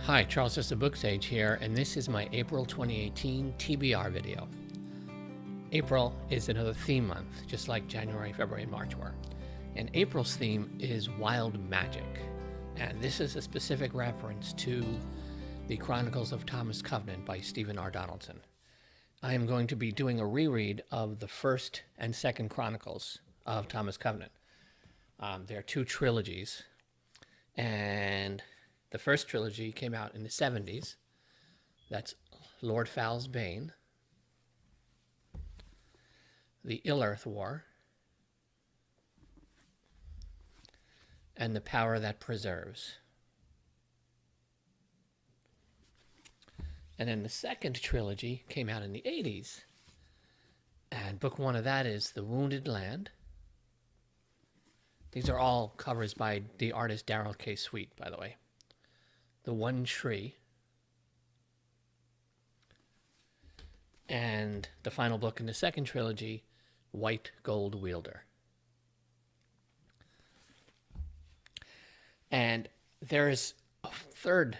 Hi, Charles SirBookSage here, and this is my April 2018 TBR video. April is another theme month, just like January, February, and March were. And April's theme is wild magic. And this is a specific reference to the Chronicles of Thomas Covenant by Stephen R. Donaldson. I am going to be doing a reread of the first and second Chronicles of Thomas Covenant. There are two trilogies, and the first trilogy came out in the 70s. That's Lord Fal's Bane, the Ill-Earth War, and The Power That Preserves. And then the second trilogy came out in the 80s. And book one of that is The Wounded Land. These are all covers by the artist Darrell K. Sweet, by the way. The One Tree. And the final book in the second trilogy, White Gold Wielder. And there is a third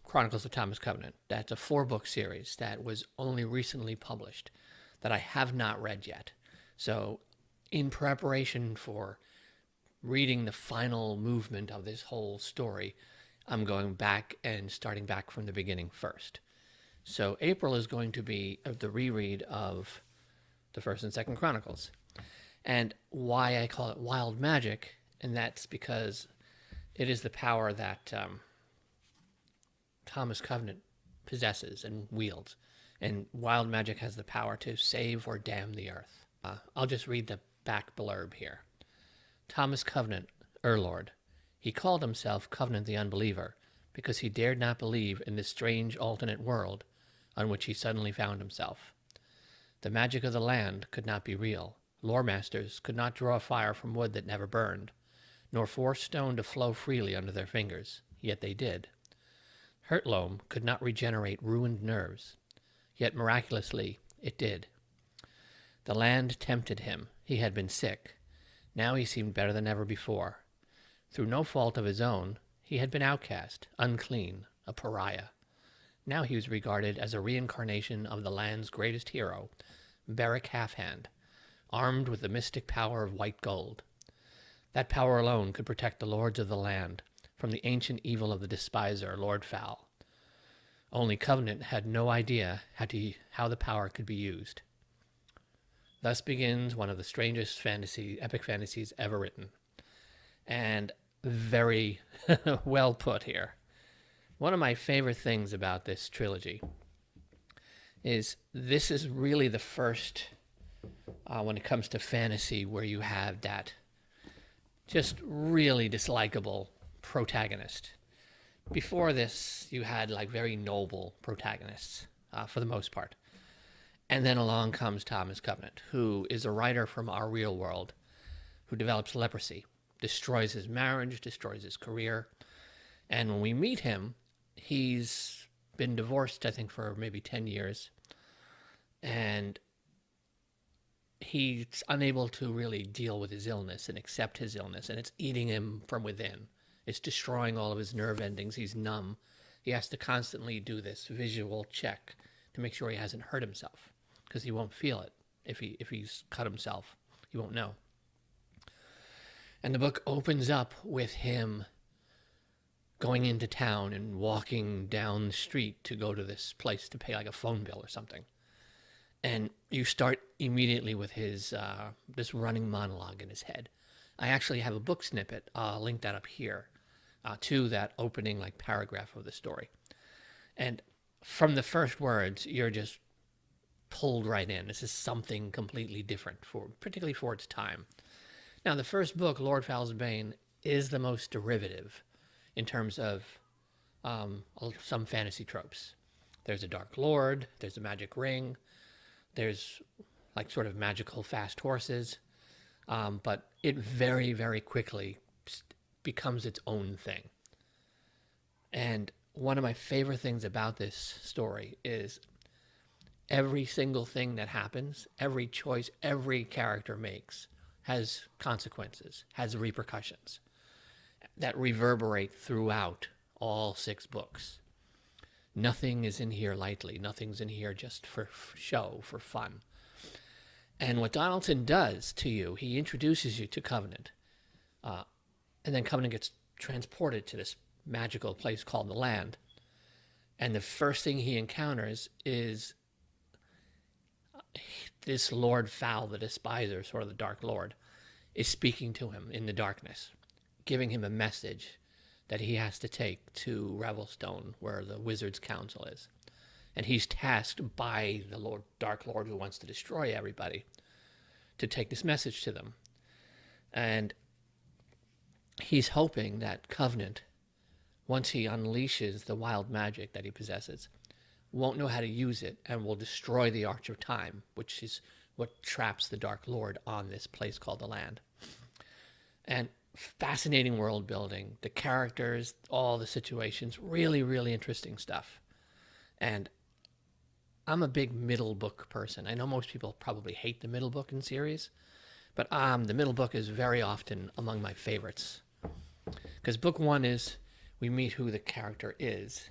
Chronicles of Thomas Covenant. That's a 4-book series that was only recently published that I have not read yet. So in preparation for reading the final movement of this whole story, I'm going back and starting back from the beginning first. So April is going to be the reread of the first and second Chronicles. And why I call it wild magic, and that's because it is the power that Thomas Covenant possesses and wields. And wild magic has the power to save or damn the earth. I'll just read the back blurb here. Thomas Covenant, Lord. He called himself Covenant the Unbeliever because he dared not believe in this strange alternate world on which he suddenly found himself. The magic of the land could not be real. Lore masters could not draw fire from wood that never burned, nor force stone to flow freely under their fingers, yet they did. Hurtloam could not regenerate ruined nerves, yet miraculously it did. The land tempted him. He had been sick. Now he seemed better than ever before. Through no fault of his own, he had been outcast, unclean, a pariah. Now he was regarded as a reincarnation of the land's greatest hero, Beric Halfhand, armed with the mystic power of white gold. That power alone could protect the lords of the land from the ancient evil of the despiser, Lord Fal. Only Covenant had no idea how the power could be used. Thus begins one of the strangest epic fantasies ever written. And very well put here. One of my favorite things about this trilogy is this is really the first, when it comes to fantasy, where you have that just really dislikable protagonist. Before this, you had like very noble protagonists for the most part. And then along comes Thomas Covenant, who is a writer from our real world who develops leprosy, destroys his marriage, destroys his career. And when we meet him, he's been divorced, I think, for maybe 10 years. And he's unable to really deal with his illness and accept his illness. And it's eating him from within. It's destroying all of his nerve endings. He's numb. He has to constantly do this visual check to make sure he hasn't hurt himself, because he won't feel it. If he's cut himself, he won't know. And the book opens up with him going into town and walking down the street to go to this place to pay like a phone bill or something. And you start immediately with his this running monologue in his head. I actually have a book snippet. I'll link that up here to that opening like paragraph of the story. And from the first words, you're just pulled right in. This is something completely different, particularly for its time. Now, the first book, Lord Fal's Bane, is the most derivative in terms of some fantasy tropes. There's a Dark Lord, there's a magic ring, there's like sort of magical fast horses, but it very, very quickly becomes its own thing. And one of my favorite things about this story is every single thing that happens, every choice every character makes has consequences, has repercussions that reverberate throughout all 6 books. Nothing is in here lightly. Nothing's in here just for show, for fun. And what Donaldson does to you, he introduces you to Covenant. And then Covenant gets transported to this magical place called the Land. And the first thing he encounters is this Lord Fowl, the Despiser, sort of the Dark Lord, is speaking to him in the darkness, giving him a message that he has to take to Revelstone, where the Wizards' Council is. And he's tasked by the Dark Lord, who wants to destroy everybody, to take this message to them. And he's hoping that Covenant, once he unleashes the wild magic that he possesses, won't know how to use it and will destroy the Arch of Time, which is what traps the Dark Lord on this place called the Land. And fascinating world building, the characters, all the situations, really, really interesting stuff. And I'm a big middle book person. I know most people probably hate the middle book in series, but the middle book is very often among my favorites. Because book 1 is we meet who the character is,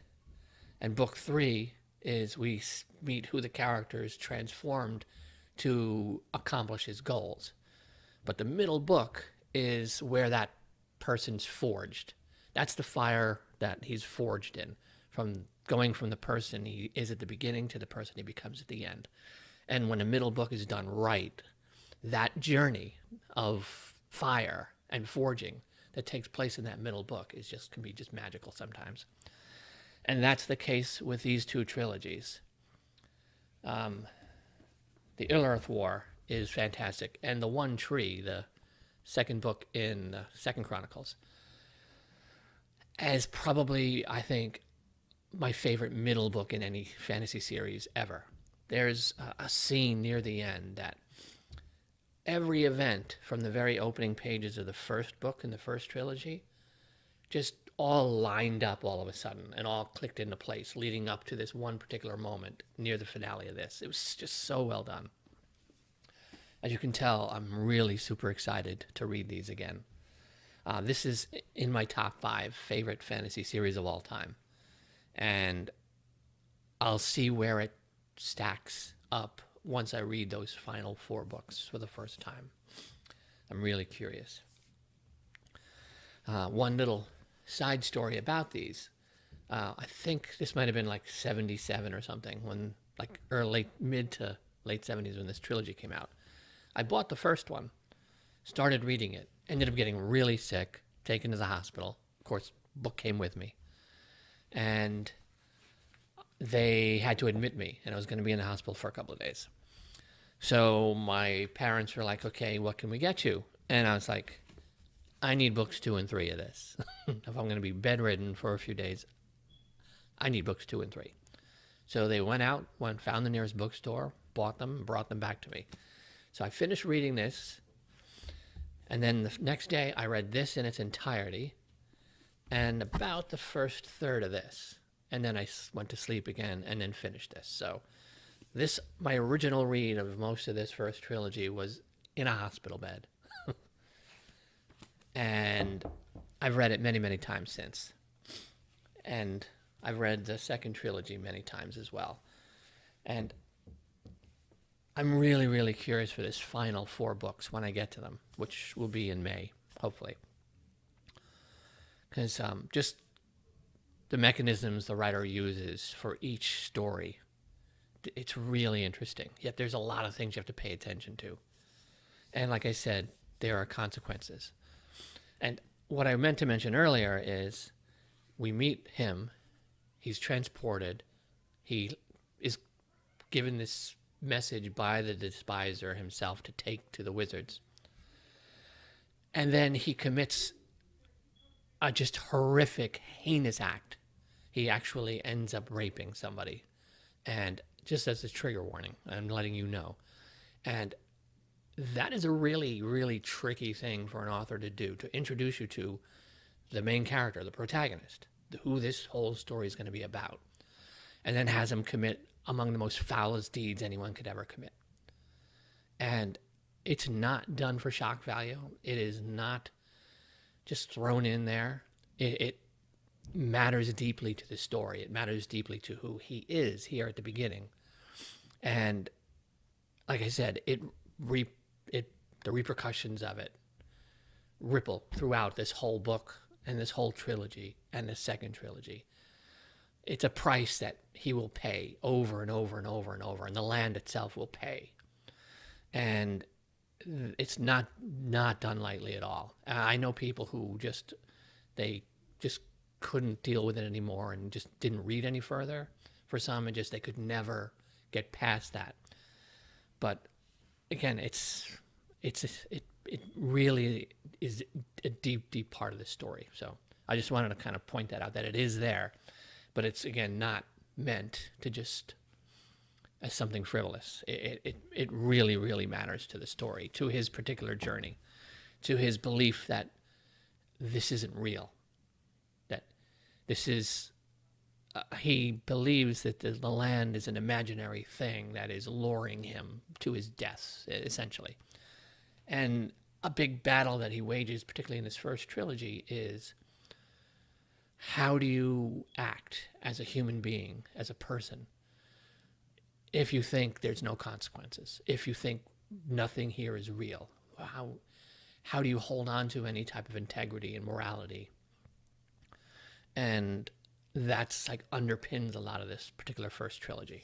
and book 3 is we meet who the character is transformed to accomplish his goals. But the middle book is where that person's forged. That's the fire that he's forged in, from going from the person he is at the beginning to the person he becomes at the end. And when a middle book is done right, that journey of fire and forging that takes place in that middle book can be just magical sometimes. And that's the case with these 2 trilogies. The Ill-Earth War is fantastic, and the One Tree, the second book in the Second Chronicles, is probably, I think, my favorite middle book in any fantasy series ever. There's a scene near the end that every event from the very opening pages of the first book in the first trilogy just all lined up all of a sudden and all clicked into place, leading up to this one particular moment near the finale of this. It was just so well done. As you can tell, I'm really super excited to read these again. This is in my top 5 favorite fantasy series of all time. And I'll see where it stacks up once I read those final 4 books for the first time. I'm really curious. One little side story about these. I think this might have been like 77 or something, when like mid to late 70s when this trilogy came out. I bought the first one, started reading it, ended up getting really sick, taken to the hospital. Of course, book came with me. And they had to admit me, and I was going to be in the hospital for a couple of days. So my parents were like, okay, what can we get you? And I was like, I need books 2 and 3 of this. If I'm going to be bedridden for a few days, I need books 2 and 3. So they went out, found the nearest bookstore, bought them, and brought them back to me. So I finished reading this, and then the next day I read this in its entirety, and about the first third of this. And then I went to sleep again and then finished this. So my original read of most of this first trilogy was in a hospital bed. And I've read it many, many times since. And I've read the second trilogy many times as well. And I'm really, really curious for this final 4 books when I get to them, which will be in May, hopefully. Because just the mechanisms the writer uses for each story, it's really interesting. Yet there's a lot of things you have to pay attention to. And like I said, there are consequences. And what I meant to mention earlier is we meet him, he's transported, he is given this message by the Despiser himself to take to the Wizards. And then he commits a just horrific, heinous act. He actually ends up raping somebody. And just as a trigger warning, I'm letting you know. And that is a really, really tricky thing for an author to do, to introduce you to the main character, the protagonist, who this whole story is going to be about. And then has him commit among the most foulest deeds anyone could ever commit. And it's not done for shock value. It is not just thrown in there. matters deeply to the story. It matters deeply to who he is here at the beginning. And like I said, the repercussions of it ripple throughout this whole book and this whole trilogy and the second trilogy. It's a price that he will pay over and over and over and over, and the land itself will pay. And it's not done lightly at all. I know people who they just couldn't deal with it anymore and just didn't read any further. For some, they could never get past that. But again, it really is a deep part of the story. So I just wanted to kind of point that out, that it is there, but it's, again, not meant to just as something frivolous. It really matters to the story, to his particular journey, to his belief that this isn't real, that this is, he believes that the land is an imaginary thing that is luring him to his death, essentially. And a big battle that he wages, particularly in this first trilogy, is how do you act as a human being, as a person, if you think there's no consequences, if you think nothing here is real? How do you hold on to any type of integrity and morality? And that's like underpins a lot of this particular first trilogy.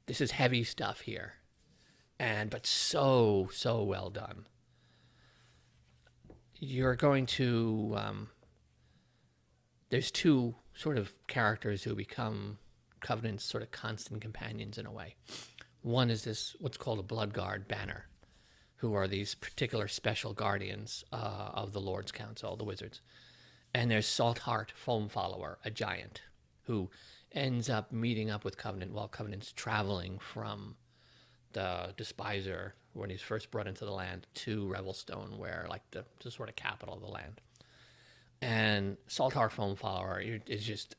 This is heavy stuff here, but so well done. You're going to there's two sort of characters who become Covenant's sort of constant companions in a way. One is this, what's called a Blood Guard Banner, who are these particular special guardians of the Lord's Council, the wizards. And there's Saltheart Foam Follower, a giant, who ends up meeting up with Covenant while Covenant's traveling from the Despiser, when he's first brought into the land, to Revelstone, where, like, the sort of capital of the land. And Saltheart Foam Follower is just,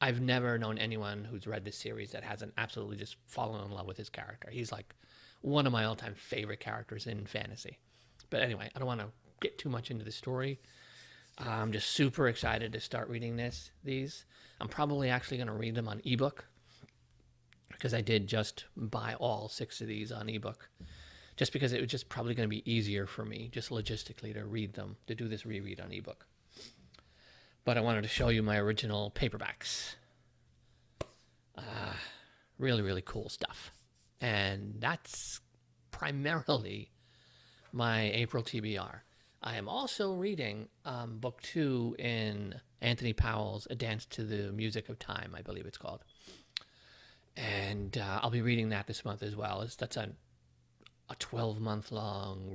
I've never known anyone who's read this series that hasn't absolutely just fallen in love with his character. He's like one of my all-time favorite characters in fantasy. But anyway, I don't want to get too much into the story. I'm just super excited to start reading these. I'm probably actually going to read them on ebook, because I did just buy all 6 of these on ebook, just because it was just probably going to be easier for me, just logistically, to read them, to do this reread on ebook. But I wanted to show you my original paperbacks. Really cool stuff. And that's primarily my April TBR. I am also reading book 2 in Anthony Powell's A Dance to the Music of Time, I believe it's called. And I'll be reading that this month as well. That's a 12-month-long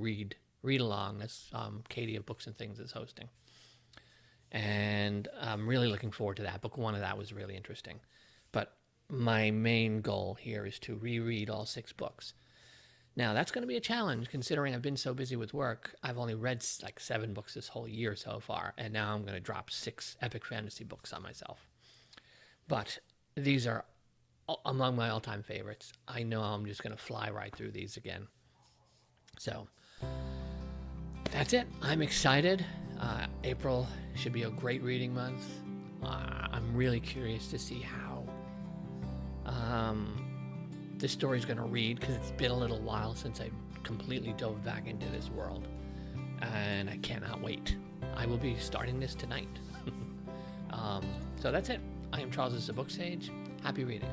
read-along that Katie of Books and Things is hosting. And I'm really looking forward to that. Book 1 of that was really interesting. But my main goal here is to reread all 6 books. Now, that's going to be a challenge, considering I've been so busy with work. I've only read like 7 books this whole year so far, and now I'm going to drop 6 epic fantasy books on myself. But these are among my all-time favorites. I know I'm just going to fly right through these again. So that's it. I'm excited. April should be a great reading month. I'm really curious to see how this story's going to read, because it's been a little while since I completely dove back into this world, and I cannot wait. I will be starting this tonight. So that's it. I am Charles, SirBookSage. Happy reading.